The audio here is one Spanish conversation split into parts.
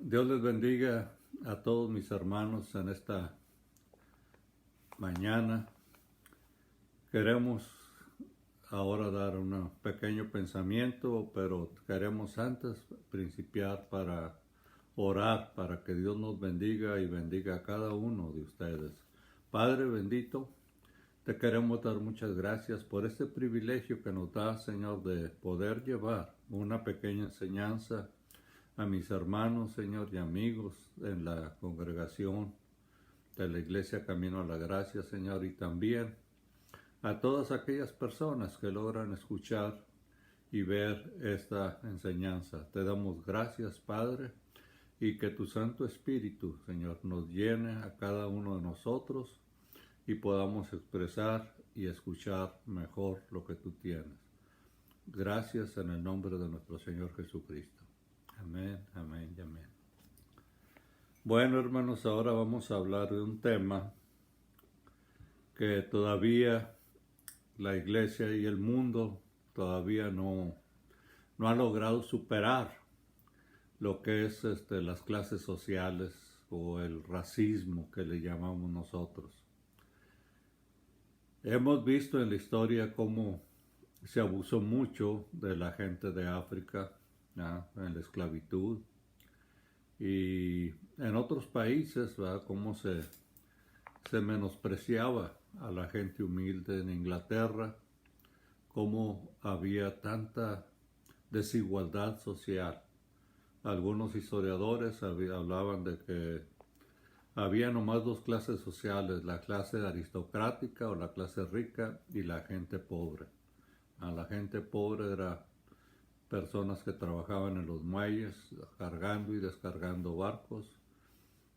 Dios les bendiga a todos mis hermanos en esta mañana. Queremos ahora dar un pequeño pensamiento, pero queremos antes principiar para orar, para que Dios nos bendiga y bendiga a cada uno de ustedes. Padre bendito, te queremos dar muchas gracias por este privilegio que nos da, Señor, de poder llevar una pequeña enseñanza a mis hermanos, Señor, y amigos en la congregación de la Iglesia Camino a la Gracia, Señor, y también a todas aquellas personas que logran escuchar y ver esta enseñanza. Te damos gracias, Padre, y que tu Santo Espíritu, Señor, nos llene a cada uno de nosotros y podamos expresar y escuchar mejor lo que tú tienes. Gracias en el nombre de nuestro Señor Jesucristo. Amén, amén y amén. Bueno, hermanos, ahora vamos a hablar de un tema que todavía la iglesia y el mundo todavía no ha logrado superar, lo que es las clases sociales o el racismo que le llamamos nosotros. Hemos visto en la historia cómo se abusó mucho de la gente de África, ¿no?, en la esclavitud, y en otros países, ¿verdad?, cómo se menospreciaba a la gente humilde. En Inglaterra, cómo había tanta desigualdad social. Algunos historiadores hablaban de que había nomás dos clases sociales, la clase aristocrática o la clase rica y la gente pobre. La gente pobre era personas que trabajaban en los muelles, cargando y descargando barcos,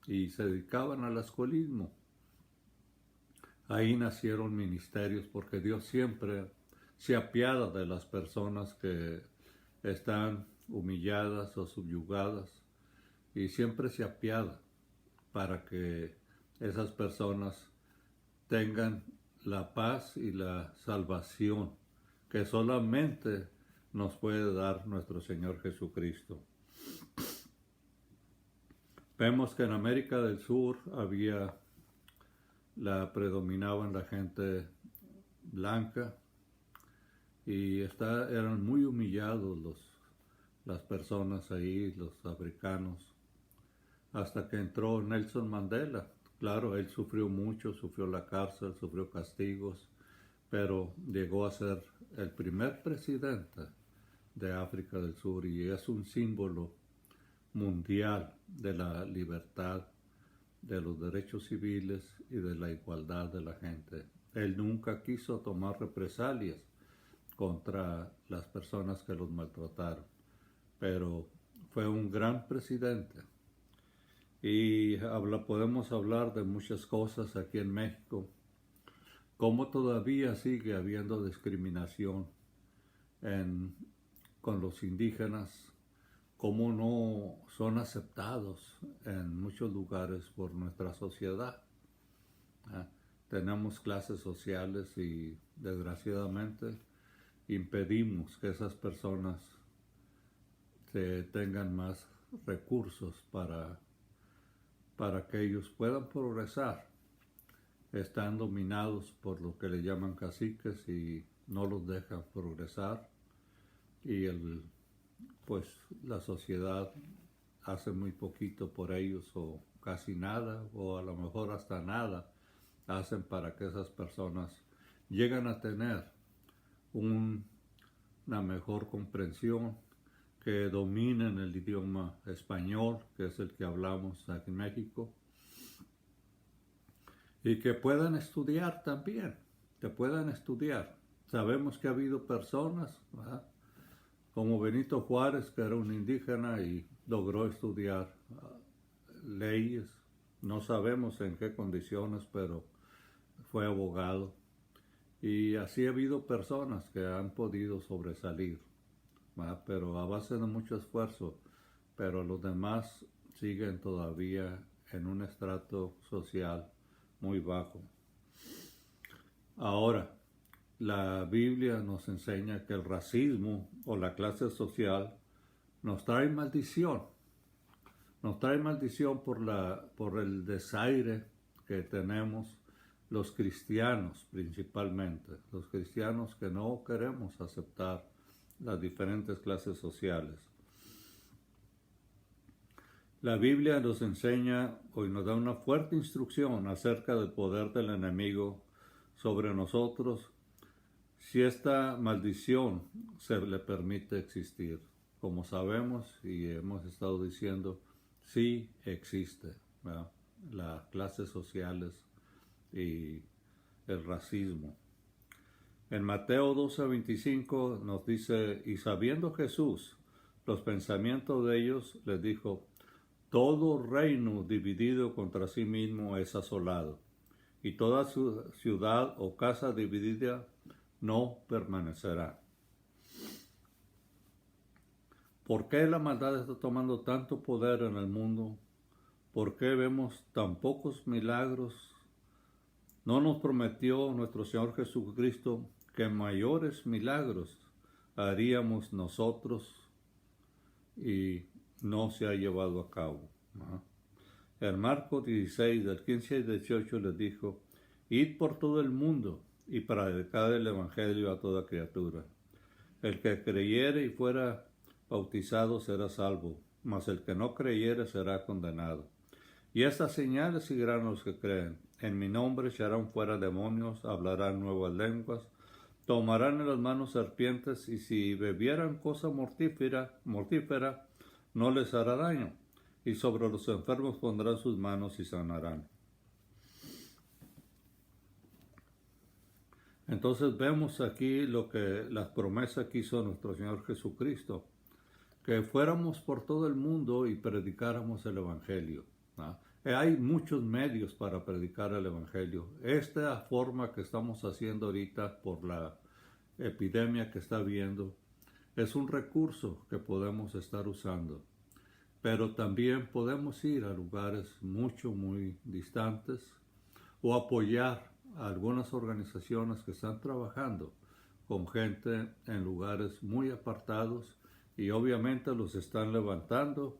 y se dedicaban al alcoholismo. Ahí nacieron ministerios, porque Dios siempre se apiada de las personas que están humilladas o subyugadas, y siempre se apiada para que esas personas tengan la paz y la salvación que solamente nos puede dar nuestro Señor Jesucristo. Vemos que en América del Sur predominaban la gente blanca, y eran muy humillados las personas ahí, los africanos, hasta que entró Nelson Mandela. Claro, él sufrió mucho, sufrió la cárcel, sufrió castigos, pero llegó a ser el primer presidente de África del Sur, y es un símbolo mundial de la libertad, de los derechos civiles y de la igualdad de la gente. Él nunca quiso tomar represalias contra las personas que los maltrataron, pero fue un gran presidente. Y podemos hablar de muchas cosas aquí en México, cómo todavía sigue habiendo discriminación con los indígenas, cómo no son aceptados en muchos lugares por nuestra sociedad. Tenemos clases sociales y desgraciadamente impedimos que esas personas tengan más recursos para que ellos puedan progresar. Están dominados por lo que le llaman caciques y no los dejan progresar, y pues la sociedad hace muy poquito por ellos, o casi nada, o a lo mejor hasta nada hacen para que esas personas lleguen a tener una mejor comprensión, que dominen el idioma español, que es el que hablamos aquí en México, y que puedan estudiar también, que puedan estudiar. Sabemos que ha habido personas, ¿verdad?, como Benito Juárez, que era un indígena y logró estudiar leyes. No sabemos en qué condiciones, pero fue abogado. Y así ha habido personas que han podido sobresalir, ¿verdad?, pero a base de mucho esfuerzo. Pero los demás siguen todavía en un estrato social muy bajo. Ahora, la Biblia nos enseña que el racismo o la clase social nos trae maldición, Nos trae maldición por el desaire que tenemos los cristianos principalmente, los cristianos que no queremos aceptar las diferentes clases sociales. La Biblia nos enseña y nos da una fuerte instrucción acerca del poder del enemigo sobre nosotros si esta maldición se le permite existir. Como sabemos y hemos estado diciendo, sí existe, ¿verdad? Las clases sociales y el racismo. En Mateo 12:25 nos dice, y sabiendo Jesús los pensamientos de ellos, les dijo, todo reino dividido contra sí mismo es asolado, y toda ciudad o casa dividida no permanecerá. ¿Por qué la maldad está tomando tanto poder en el mundo? ¿Por qué vemos tan pocos milagros? ¿No nos prometió nuestro Señor Jesucristo que mayores milagros haríamos nosotros y no se ha llevado a cabo? En Marcos 16, del 15 al 18 les dijo, id por todo el mundo y predicar el Evangelio a toda criatura. El que creyere y fuera bautizado será salvo, mas el que no creyere será condenado. Y estas señales seguirán los que creen. En mi nombre echarán fuera demonios, hablarán nuevas lenguas, tomarán en las manos serpientes, y si bebieran cosa mortífera, no les hará daño. Y sobre los enfermos pondrán sus manos y sanarán. Entonces vemos aquí lo que las promesas que hizo nuestro Señor Jesucristo, que fuéramos por todo el mundo y predicáramos el Evangelio. Hay muchos medios para predicar el Evangelio. Esta forma que estamos haciendo ahorita por la epidemia que está habiendo es un recurso que podemos estar usando. Pero también podemos ir a lugares muy distantes o apoyar a algunas organizaciones que están trabajando con gente en lugares muy apartados y obviamente los están levantando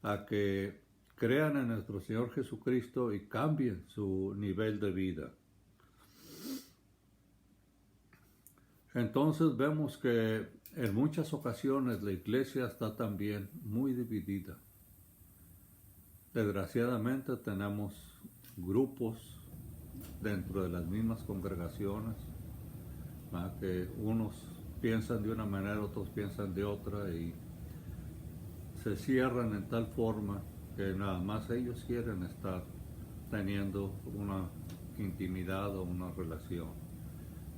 a que crean en nuestro Señor Jesucristo y cambien su nivel de vida. Entonces vemos que en muchas ocasiones la iglesia está también muy dividida. Desgraciadamente tenemos grupos dentro de las mismas congregaciones, que unos piensan de una manera, otros piensan de otra y se cierran en tal forma que nada más ellos quieren estar teniendo una intimidad o una relación.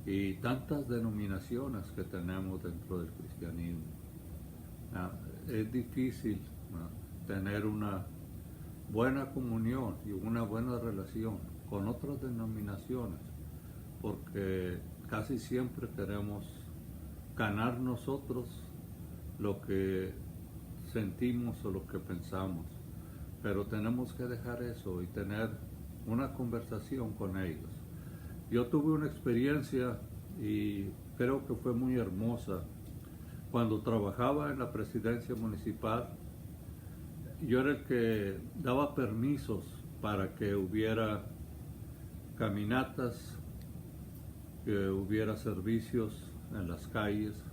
Y tantas denominaciones que tenemos dentro del cristianismo. Es difícil tener una buena comunión y una buena relación con otras denominaciones, porque casi siempre queremos ganar nosotros lo que sentimos o lo que pensamos, pero tenemos que dejar eso y tener una conversación con ellos. Yo tuve una experiencia y creo que fue muy hermosa. Cuando trabajaba en la presidencia municipal, yo era el que daba permisos para que hubiera caminatas, que hubiera servicios en las calles,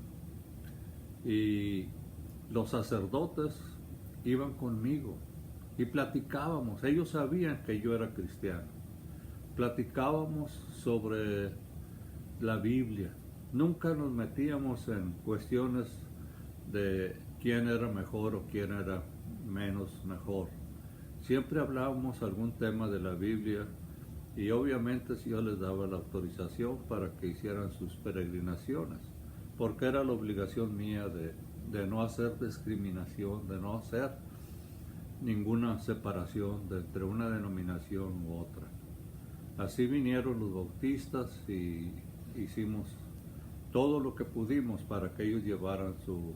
y los sacerdotes iban conmigo y platicábamos. Ellos sabían que yo era cristiano. Platicábamos sobre la Biblia. Nunca nos metíamos en cuestiones de quién era mejor o quién era menos mejor. Siempre hablábamos algún tema de la Biblia y obviamente yo les daba la autorización para que hicieran sus peregrinaciones, porque era la obligación mía de no hacer discriminación, de no hacer ninguna separación entre una denominación u otra. Así vinieron los bautistas y hicimos todo lo que pudimos para que ellos llevaran su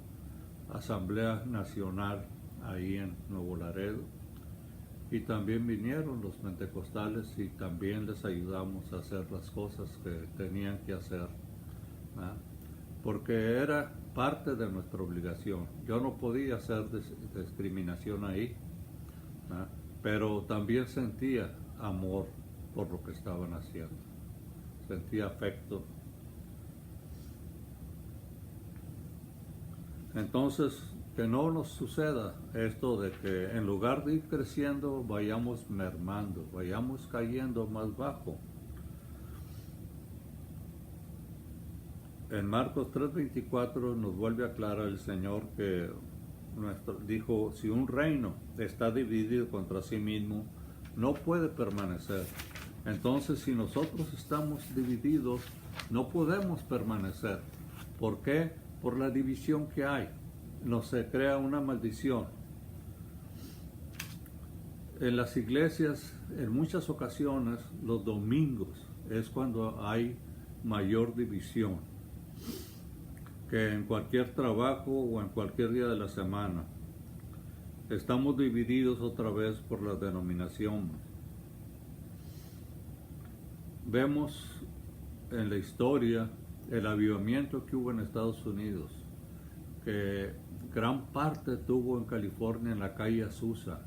asamblea nacional ahí en Nuevo Laredo. Y también vinieron los pentecostales y también les ayudamos a hacer las cosas que tenían que hacer, porque era parte de nuestra obligación. Yo no podía hacer discriminación ahí, ¿ah? Pero también sentía amor por lo que estaban haciendo, sentía afecto. Entonces, que no nos suceda esto de que en lugar de ir creciendo, vayamos mermando, vayamos cayendo más bajo. En Marcos 3:24 nos vuelve a aclarar el Señor que dijo, si un reino está dividido contra sí mismo, no puede permanecer. Entonces, si nosotros estamos divididos, no podemos permanecer. ¿Por qué? Por la división que hay. Nos se crea una maldición. En las iglesias, en muchas ocasiones, los domingos es cuando hay mayor división que en cualquier trabajo o en cualquier día de la semana. Estamos divididos otra vez por la denominación. Vemos en la historia el avivamiento que hubo en Estados Unidos, que gran parte tuvo en California, en la calle Azusa.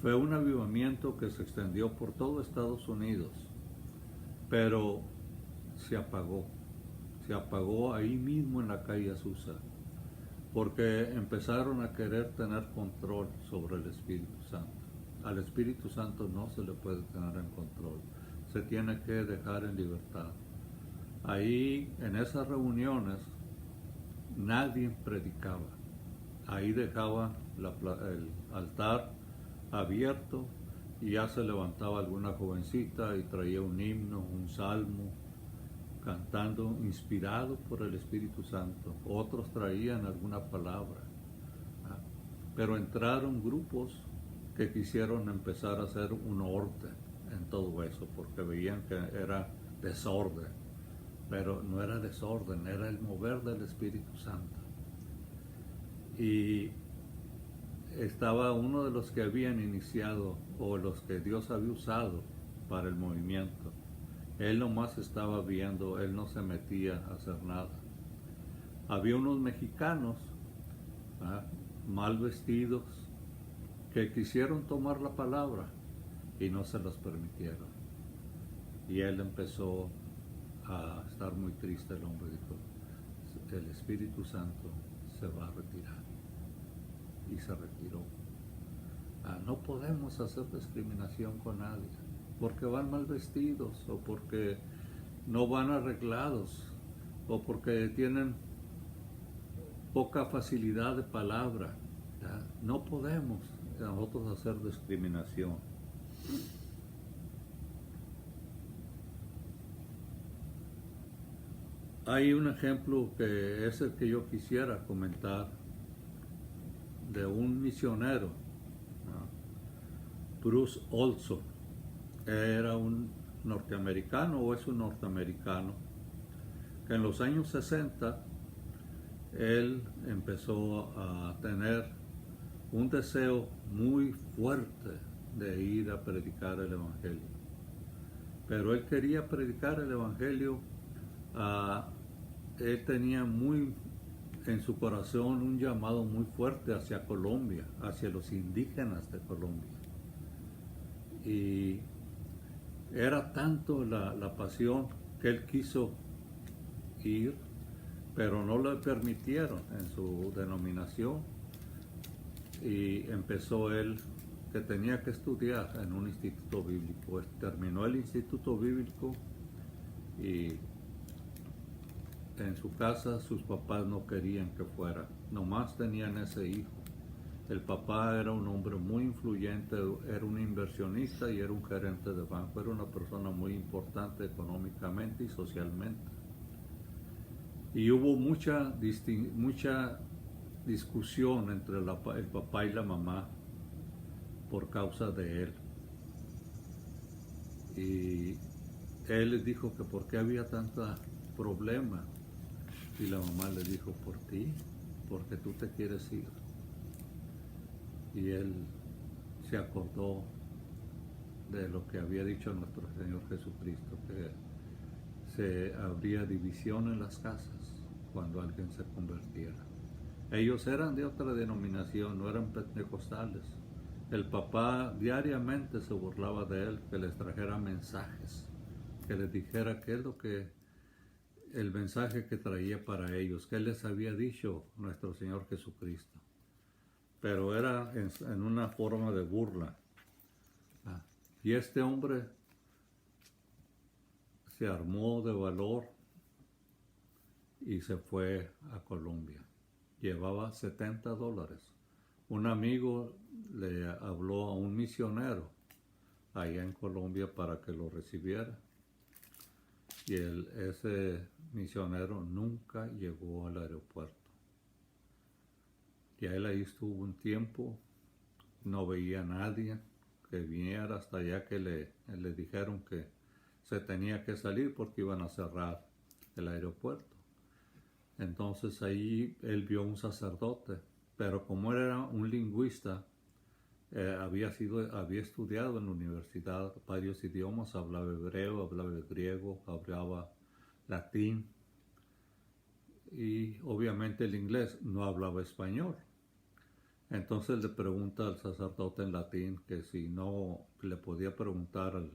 Fue un avivamiento que se extendió por todo Estados Unidos, pero se apagó ahí mismo en la calle Azusa, porque empezaron a querer tener control sobre el Espíritu Santo. Al Espíritu Santo no se le puede tener en control, se tiene que dejar en libertad. Ahí en esas reuniones nadie predicaba, ahí dejaba el altar abierto y ya se levantaba alguna jovencita y traía un himno, un salmo, cantando inspirado por el Espíritu Santo. Otros traían alguna palabra, ¿ah? Pero entraron grupos que quisieron empezar a hacer un orden en todo eso, porque veían que era desorden, pero no era desorden, era el mover del Espíritu Santo. Y estaba uno de los que habían iniciado o los que Dios había usado para el movimiento. Él nomás estaba viendo, él no se metía a hacer nada. Había unos mexicanos, ¿ah?, mal vestidos, que quisieron tomar la palabra y no se los permitieron. Y él empezó a estar muy triste. El hombre dijo, el Espíritu Santo se va a retirar. Y se retiró. No podemos hacer discriminación con nadie, porque van mal vestidos, o porque no van arreglados, o porque tienen poca facilidad de palabra. ¿Ya? No podemos nosotros hacer discriminación. Hay un ejemplo que es el que yo quisiera comentar, de un misionero, ¿no?, Bruce Olson. Era un norteamericano, o es un norteamericano, que en los años 60 él empezó a tener un deseo muy fuerte de ir a predicar el Evangelio. Pero él quería predicar el Evangelio, él tenía muy en su corazón un llamado muy fuerte hacia Colombia, hacia los indígenas de Colombia. Y era tanto la pasión que él quiso ir, pero no le permitieron en su denominación. Y empezó él, que tenía que estudiar en un instituto bíblico. Terminó el instituto bíblico y en su casa sus papás no querían que fuera, nomás tenían ese hijo. El papá era un hombre muy influyente, era un inversionista y era un gerente de banco, era una persona muy importante económicamente y socialmente. Y hubo mucha discusión entre el papá y la mamá por causa de él. Y él les dijo que por qué había tanto problema. Y la mamá le dijo, por ti, porque tú te quieres ir. Y él se acordó de lo que había dicho nuestro Señor Jesucristo, que se habría división en las casas cuando alguien se convirtiera. Ellos eran de otra denominación, no eran pentecostales, el papá diariamente se burlaba de él, que les trajera mensajes, que les dijera qué es lo que, el mensaje que traía para ellos, que él les había dicho nuestro Señor Jesucristo. Pero era en una forma de burla. Y este hombre se armó de valor y se fue a Colombia. Llevaba $70. Un amigo le habló a un misionero allá en Colombia para que lo recibiera. Y ese misionero nunca llegó al aeropuerto. Y él ahí estuvo un tiempo, no veía a nadie que viniera hasta allá que le dijeron que se tenía que salir porque iban a cerrar el aeropuerto. Entonces ahí él vio un sacerdote, pero como él era un lingüista, había estudiado en la universidad varios idiomas, hablaba hebreo, hablaba griego, hablaba latín y obviamente el inglés, no hablaba español. Entonces le pregunta al sacerdote en latín que si no le podía preguntar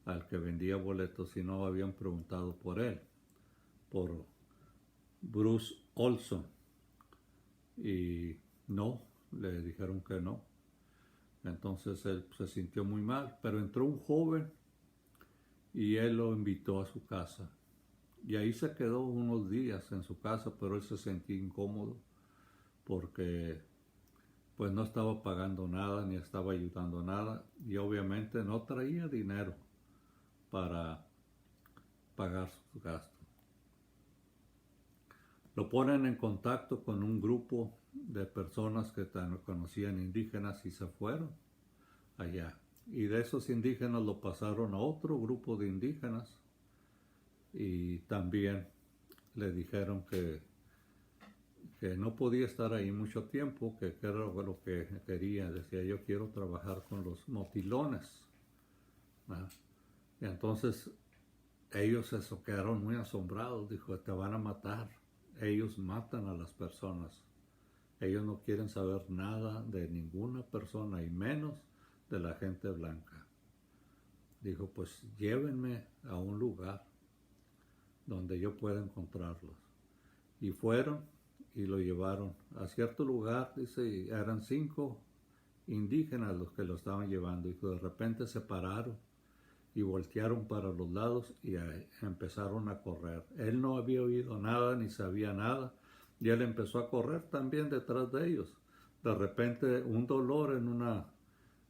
al que vendía boletos si no habían preguntado por él, por Bruce Olson. Y no, le dijeron que no. Entonces él se sintió muy mal, pero entró un joven y él lo invitó a su casa. Y ahí se quedó unos días en su casa, pero él se sentía incómodo porque pues no estaba pagando nada ni estaba ayudando nada y obviamente no traía dinero para pagar sus gastos. Lo ponen en contacto con un grupo de personas que conocían indígenas y se fueron allá. Y de esos indígenas lo pasaron a otro grupo de indígenas y también le dijeron que no podía estar ahí mucho tiempo, que era lo que quería. Decía, yo quiero trabajar con los motilones. ¿No? Y entonces ellos se quedaron muy asombrados. Dijo, te van a matar. Ellos matan a las personas. Ellos no quieren saber nada de ninguna persona y menos de la gente blanca. Dijo, pues llévenme a un lugar donde yo pueda encontrarlos. Y fueron y lo llevaron a cierto lugar, dice, y eran 5 indígenas los que lo estaban llevando y de repente se pararon y voltearon para los lados y empezaron a correr. Él no había oído nada ni sabía nada y él empezó a correr también detrás de ellos. De repente un dolor en una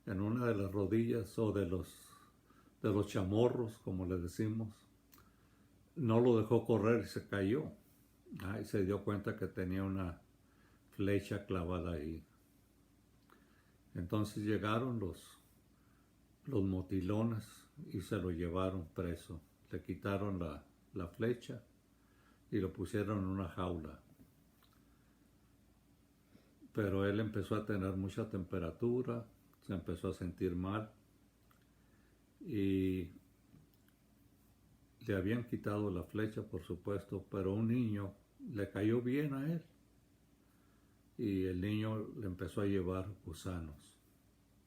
de las rodillas o de los chamorros, como le decimos, no lo dejó correr y se cayó. Y se dio cuenta que tenía una flecha clavada ahí. Entonces llegaron los motilones y se lo llevaron preso. Le quitaron la flecha y lo pusieron en una jaula. Pero él empezó a tener mucha temperatura, se empezó a sentir mal y le habían quitado la flecha, por supuesto, pero un niño le cayó bien a él y el niño le empezó a llevar gusanos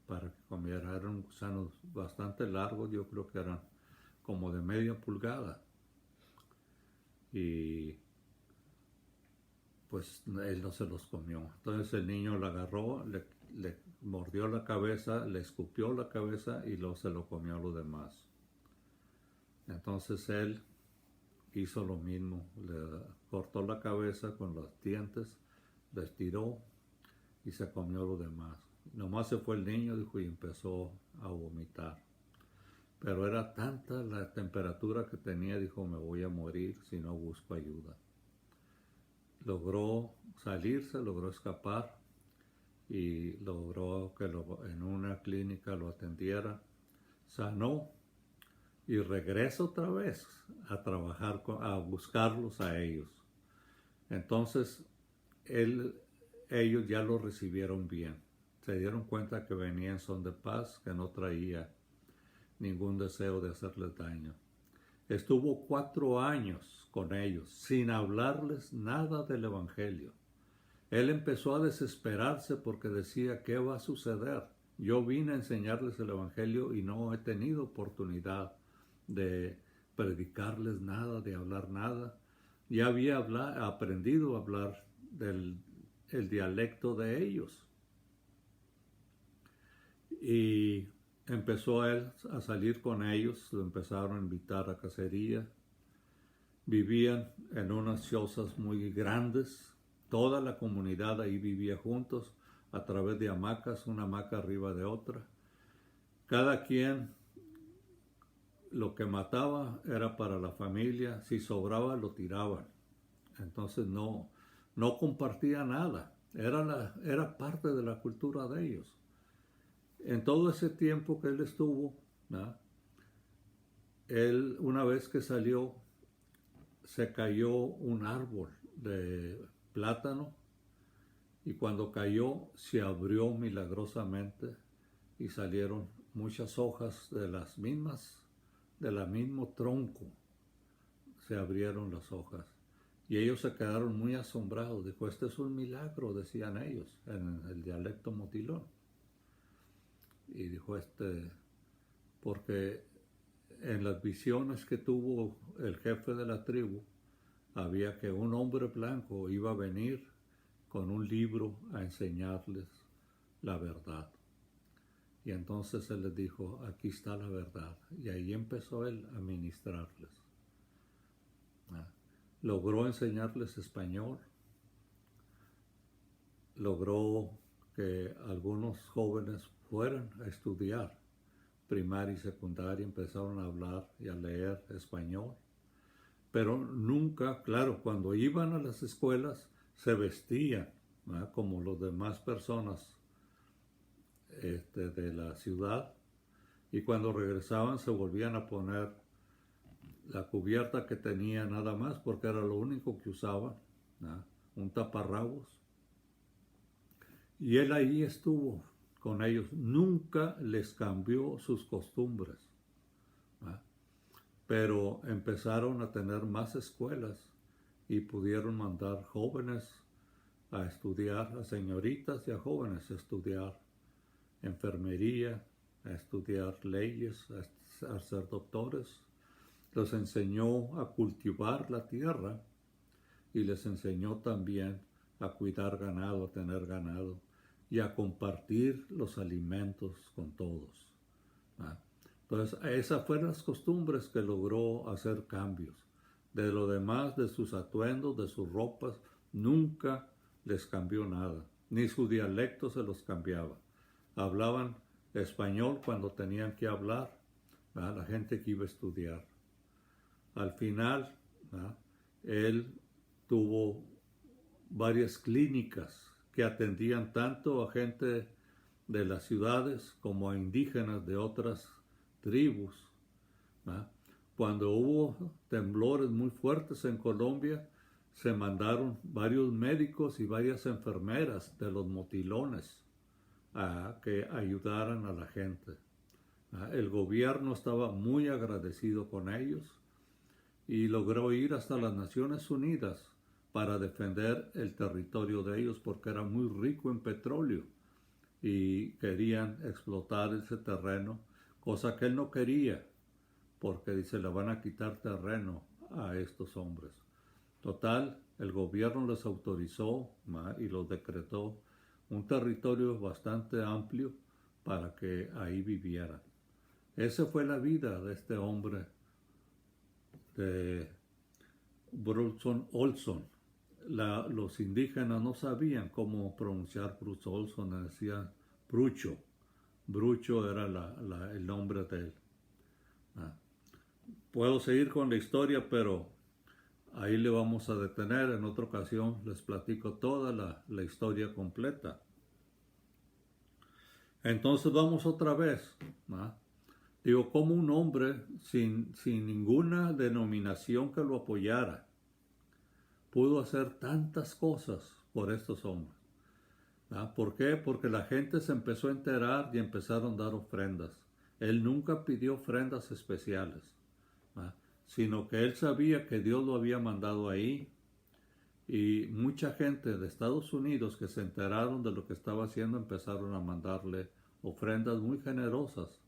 para que comiera. Eran gusanos bastante largos, yo creo que eran como de media pulgada. Y pues él no se los comió. Entonces el niño lo agarró, le mordió la cabeza, le escupió la cabeza y luego se lo comió a los demás. Entonces él hizo lo mismo, le cortó la cabeza con los dientes, le estiró y se comió lo demás. Nomás se fue el niño, dijo, y empezó a vomitar. Pero era tanta la temperatura que tenía, dijo, me voy a morir si no busco ayuda. Logró salirse, logró escapar y logró que en una clínica lo atendiera. Sanó y regresa otra vez a trabajar, a buscarlos a ellos. Entonces, ellos ya lo recibieron bien. Se dieron cuenta que venía en son de paz, que no traía ningún deseo de hacerles daño. Estuvo 4 años con ellos, sin hablarles nada del Evangelio. Él empezó a desesperarse porque decía, ¿qué va a suceder? Yo vine a enseñarles el Evangelio y no he tenido oportunidad de predicarles nada, de hablar nada. Ya había aprendido a hablar el dialecto de ellos. Y empezó él a salir con ellos, lo empezaron a invitar a cacería. Vivían en unas chozas muy grandes, toda la comunidad ahí vivía juntos a través de hamacas, una hamaca arriba de otra. Cada quien lo que mataba era para la familia, si sobraba lo tiraban. Entonces no compartía nada, era parte de la cultura de ellos. En todo ese tiempo que él estuvo, ¿no? Él una vez que salió se cayó un árbol de plátano y cuando cayó se abrió milagrosamente y salieron muchas hojas del mismo tronco, se abrieron las hojas y ellos se quedaron muy asombrados. Dijo, este es un milagro, decían ellos en el dialecto motilón. Y dijo, porque en las visiones que tuvo el jefe de la tribu, había que un hombre blanco iba a venir con un libro a enseñarles la verdad. Y entonces él les dijo, aquí está la verdad. Y ahí empezó él a ministrarles. Logró enseñarles español. Logró que algunos jóvenes fueran a estudiar primaria y secundaria, empezaron a hablar y a leer español. Pero nunca, claro, cuando iban a las escuelas se vestían, ¿verdad?, como las demás personas de la ciudad, y cuando regresaban se volvían a poner la cubierta que tenía nada más, porque era lo único que usaban, ¿verdad?, un taparrabos. Y él ahí estuvo con ellos, nunca les cambió sus costumbres, ¿verdad? Pero empezaron a tener más escuelas y pudieron mandar jóvenes a estudiar, a señoritas y a jóvenes a estudiar enfermería, a estudiar leyes, a ser doctores. Los enseñó a cultivar la tierra y les enseñó también a cuidar ganado, a tener ganado y a compartir los alimentos con todos. Entonces, esas fueron las costumbres que logró hacer cambios. De lo demás, de sus atuendos, de sus ropas, nunca les cambió nada, ni su dialecto se los cambiaba. Hablaban español cuando tenían que hablar, ¿verdad?, la gente que iba a estudiar. Al final, ¿verdad?, él tuvo varias clínicas que atendían tanto a gente de las ciudades como a indígenas de otras tribus, ¿verdad? Cuando hubo temblores muy fuertes en Colombia, se mandaron varios médicos y varias enfermeras de los motilones a que ayudaran a la gente. El gobierno estaba muy agradecido con ellos y logró ir hasta las Naciones Unidas para defender el territorio de ellos porque era muy rico en petróleo y querían explotar ese terreno, cosa que él no quería, porque dice, le van a quitar terreno a estos hombres. Total, el gobierno les autorizó y los decretó un territorio bastante amplio para que ahí vivieran. Esa fue la vida de este hombre, de Brunson Olson. Los indígenas no sabían cómo pronunciar Bruce Olson, decían Brucho. Brucho era el nombre de él. Puedo seguir con la historia, pero ahí le vamos a detener. En otra ocasión les platico toda la historia completa. Entonces vamos otra vez. Digo, como un hombre sin ninguna denominación que lo apoyara pudo hacer tantas cosas por estos hombres. ¿Por qué? Porque la gente se empezó a enterar y empezaron a dar ofrendas. Él nunca pidió ofrendas especiales, sino que él sabía que Dios lo había mandado ahí, y mucha gente de Estados Unidos que se enteraron de lo que estaba haciendo empezaron a mandarle ofrendas muy generosas,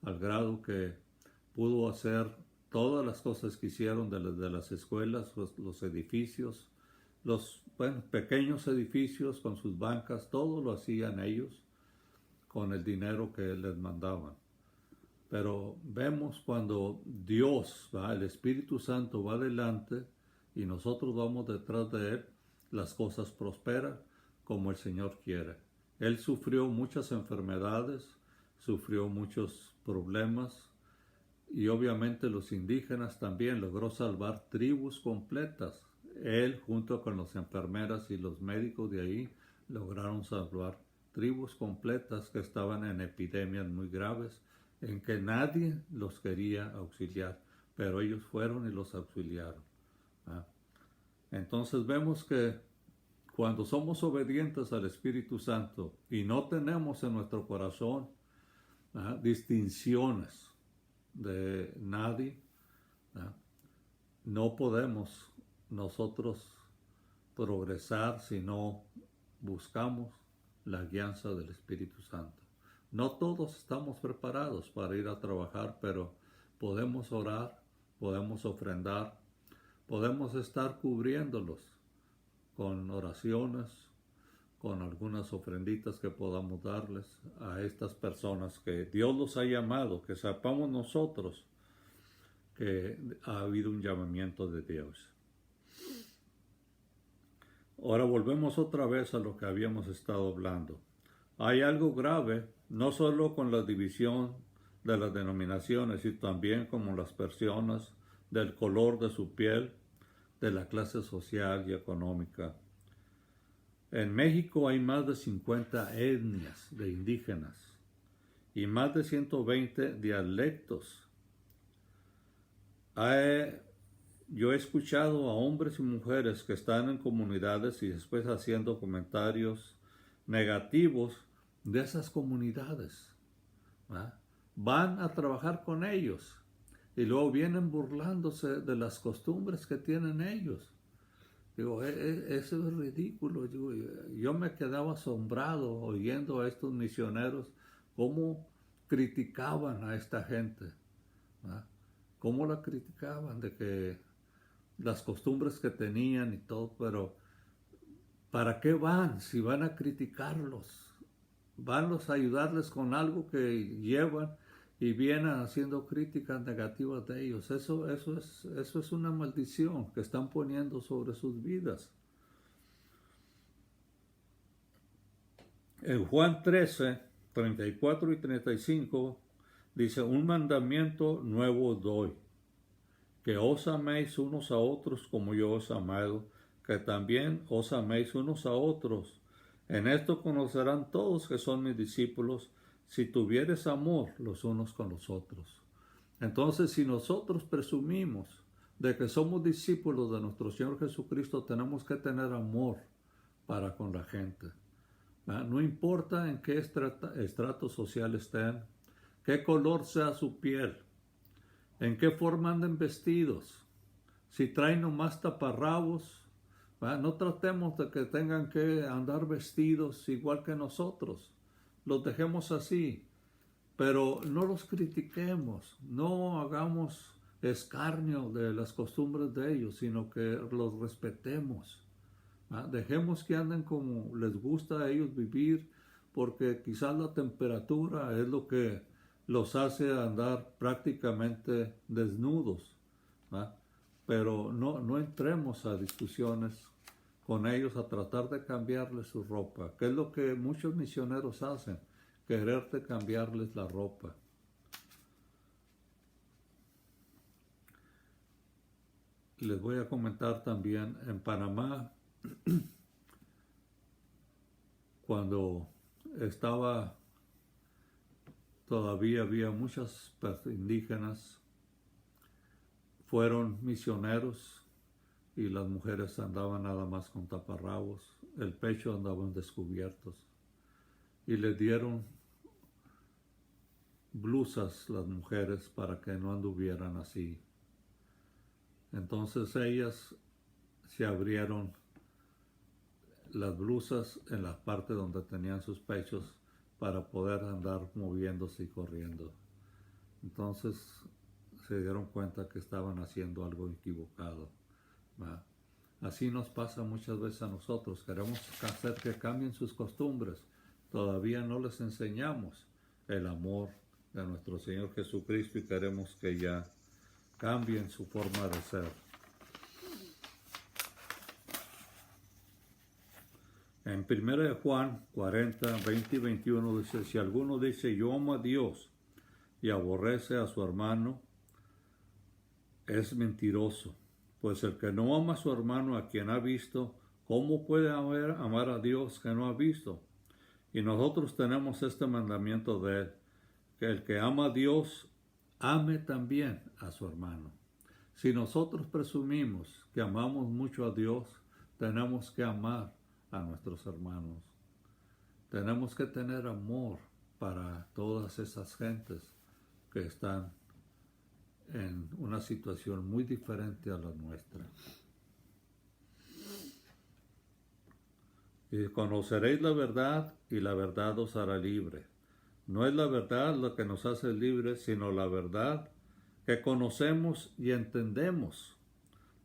al grado que pudo hacer todas las cosas que hicieron de las escuelas, los edificios, los pequeños edificios con sus bancas, todo lo hacían ellos con el dinero que les mandaban. Pero vemos cuando Dios, el Espíritu Santo va adelante y nosotros vamos detrás de Él, las cosas prosperan como el Señor quiere. Él sufrió muchas enfermedades, sufrió muchos problemas y obviamente los indígenas también logró salvar tribus completas. Él junto con las enfermeras y los médicos de ahí lograron salvar tribus completas que estaban en epidemias muy graves en que nadie los quería auxiliar, pero ellos fueron y los auxiliaron. Entonces vemos que cuando somos obedientes al Espíritu Santo y no tenemos en nuestro corazón distinciones de nadie, no podemos nosotros progresar si no buscamos la guianza del Espíritu Santo. No todos estamos preparados para ir a trabajar, pero podemos orar, podemos ofrendar, podemos estar cubriéndolos con oraciones, con algunas ofrenditas que podamos darles a estas personas que Dios los ha llamado, que sepamos nosotros que ha habido un llamamiento de Dios. Ahora volvemos otra vez a lo que habíamos estado hablando. Hay algo grave, no solo con la división de las denominaciones, sino también con las personas, del color de su piel, de la clase social y económica. En México hay más de 50 etnias de indígenas y más de 120 dialectos. Yo he escuchado a hombres y mujeres que están en comunidades y después haciendo comentarios negativos de esas comunidades. Van a trabajar con ellos y luego vienen burlándose de las costumbres que tienen ellos. Digo, eso es ridículo. Digo, yo me quedaba asombrado oyendo a estos misioneros cómo criticaban a esta gente. Cómo la criticaban de que las costumbres que tenían y todo, pero ¿para qué van si van a criticarlos? Van a ayudarles con algo que llevan y vienen haciendo críticas negativas de ellos. Eso es una maldición que están poniendo sobre sus vidas. En Juan 13, 34 y 35 dice, un mandamiento nuevo doy, que os améis unos a otros como yo os he amado, que también os améis unos a otros. En esto conocerán todos que son mis discípulos, si tuvieres amor los unos con los otros. Entonces, si nosotros presumimos de que somos discípulos de nuestro Señor Jesucristo, tenemos que tener amor para con la gente. No importa en qué estrato social estén, qué color sea su piel, en qué forma anden vestidos, si traen nomás taparrabos, no tratemos de que tengan que andar vestidos igual que nosotros, los dejemos así, pero no los critiquemos, no hagamos escarnio de las costumbres de ellos, sino que los respetemos. Dejemos que anden como les gusta a ellos vivir, porque quizás la temperatura es lo que los hace andar prácticamente desnudos, pero no entremos a discusiones con ellos a tratar de cambiarles su ropa, que es lo que muchos misioneros hacen, quererte cambiarles la ropa. Les voy a comentar también, en Panamá, cuando todavía había muchas indígenas, fueron misioneros y las mujeres andaban nada más con taparrabos, el pecho andaban descubiertos y les dieron blusas las mujeres para que no anduvieran así. Entonces ellas se abrieron las blusas en la parte donde tenían sus pechos para poder andar moviéndose y corriendo. Entonces se dieron cuenta que estaban haciendo algo equivocado. ¿Va? Así nos pasa muchas veces a nosotros. Queremos hacer que cambien sus costumbres. Todavía no les enseñamos el amor de nuestro Señor Jesucristo y queremos que ya cambien su forma de ser. En 1 Juan 40, 20 y 21 dice, si alguno dice yo amo a Dios y aborrece a su hermano, es mentiroso. Pues el que no ama a su hermano a quien ha visto, ¿cómo puede amar a Dios que no ha visto? Y nosotros tenemos este mandamiento de él, que el que ama a Dios, ame también a su hermano. Si nosotros presumimos que amamos mucho a Dios, tenemos que amar a nuestros hermanos. Tenemos que tener amor para todas esas gentes que están en una situación muy diferente a la nuestra. Y conoceréis la verdad y la verdad os hará libre. No es la verdad lo que nos hace libres, sino la verdad que conocemos y entendemos.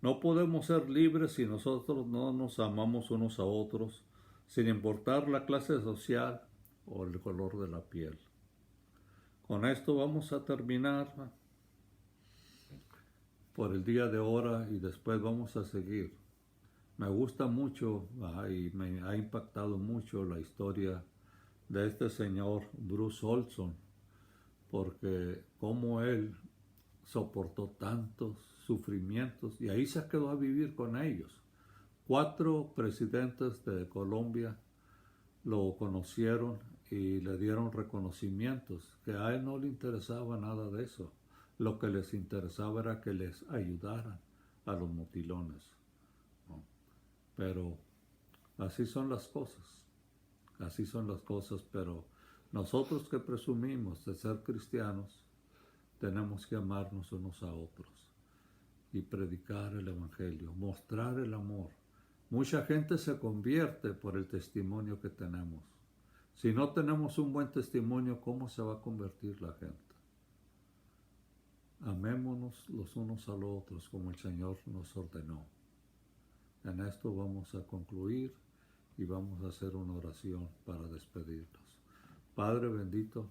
No podemos ser libres si nosotros no nos amamos unos a otros, sin importar la clase social o el color de la piel. Con esto vamos a terminar por el día de ahora y después vamos a seguir. Me gusta mucho y me ha impactado mucho la historia de este señor Bruce Olson, porque como él soportó tantos sufrimientos y ahí se quedó a vivir con ellos. 4 presidentes de Colombia lo conocieron y le dieron reconocimientos, que a él no le interesaba nada de eso. Lo que les interesaba era que les ayudaran a los motilones. ¿No? Pero así son las cosas, pero nosotros que presumimos de ser cristianos, tenemos que amarnos unos a otros y predicar el evangelio, mostrar el amor. Mucha gente se convierte por el testimonio que tenemos. Si no tenemos un buen testimonio, ¿cómo se va a convertir la gente? Amémonos los unos a los otros como el Señor nos ordenó. En esto vamos a concluir y vamos a hacer una oración para despedirnos. Padre bendito,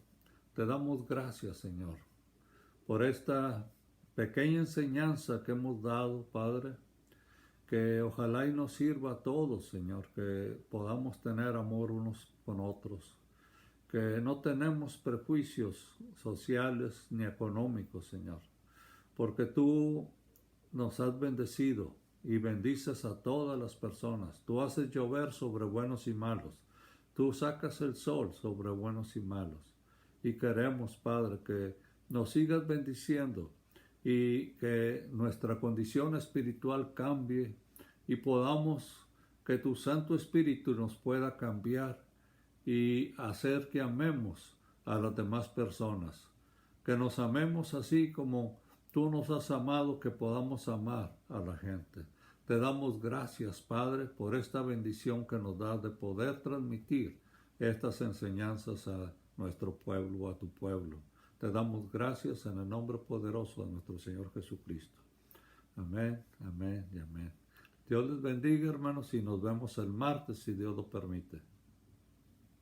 te damos gracias, Señor, por esta pequeña enseñanza que hemos dado, Padre, que ojalá y nos sirva a todos, Señor, que podamos tener amor unos con otros, que no tenemos prejuicios sociales ni económicos, Señor, porque tú nos has bendecido y bendices a todas las personas. Tú haces llover sobre buenos y malos. Tú sacas el sol sobre buenos y malos. Y queremos, Padre, que nos sigas bendiciendo y que nuestra condición espiritual cambie y podamos que tu Santo Espíritu nos pueda cambiar y hacer que amemos a las demás personas. Que nos amemos así como tú nos has amado, que podamos amar a la gente. Te damos gracias, Padre, por esta bendición que nos das de poder transmitir estas enseñanzas a nuestro pueblo, a tu pueblo. Te damos gracias en el nombre poderoso de nuestro Señor Jesucristo. Amén, amén y amén. Dios les bendiga, hermanos, y nos vemos el martes, si Dios lo permite.